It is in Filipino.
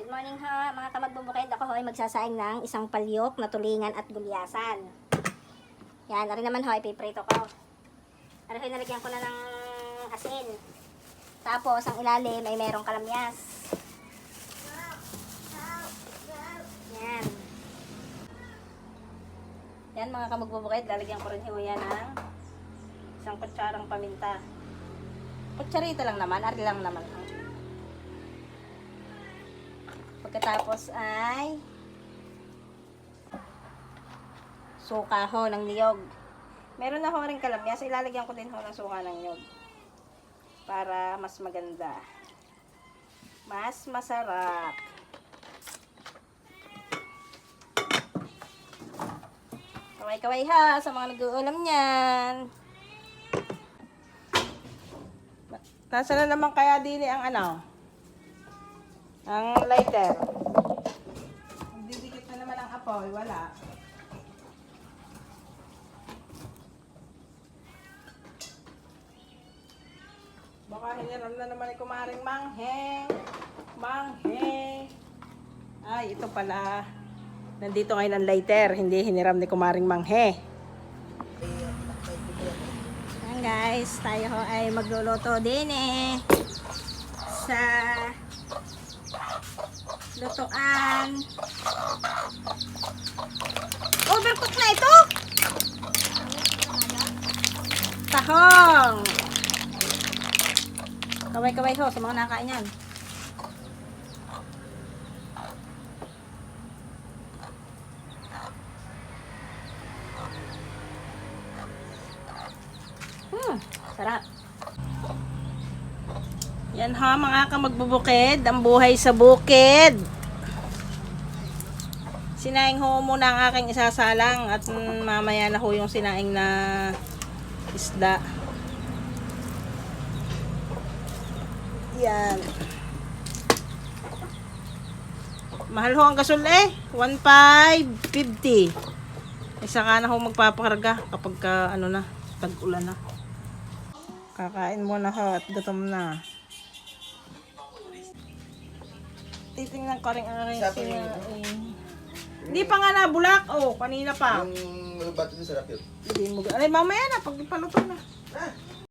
Good morning ha, mga kamagbubukid. Ako ho ay magsasaing ng isang palyok na tulingan at gulyasan. Yan, ari naman ho, ipiprito ko. Ari ho, nalagyan ko na ng asin. Tapos, ang ilalim ay merong kalamyas. Yan. Yan mga kamagbubukid, lalagyan ko rin ho yan ng isang kutsarang paminta. Kutsarita lang naman, ari lang naman. Pagkatapos ay suka ho ng niyog. Meron na ho rin kalamyas. Ilalagyan ko din ho ng suka ng niyog. Para mas maganda. Mas masarap. Kaway-kaway ha sa mga nag-uulam niyan. Nasaan na naman kaya din ang ano? Ang lighter. Didikit na naman ang apoy. Wala. Baka hiniram na naman yung kumaring mangheng. Mangheng. Ay, ito pala. Nandito ngayon ang lighter. Hindi hiniram ni kumaring manghe. Ayan guys, tayo ho ay magluluto din sa lutuan. Overcook na ito. Tahong. Kaway-kaway ho sa mga nakain yan. Sarap. Yan ha, mga kamagbubukid, ang buhay sa bukid. Sinaing ho muna ang aking isasalang at mamaya na ho yung sinaing na isda. Yan. Mahal ho ang gasol 1,550. Isa ka na ho magpapakarga kapag ka, ano na, tag-ulan na. Kakain mo na ho at gutom na. Titingnan ko rin ang sinaing. Hindi pa nga nabulak. Oh, kanina pa. Yung bato na sarap yun. Hindi mo. Alay, mamaya na. Pag paluto na.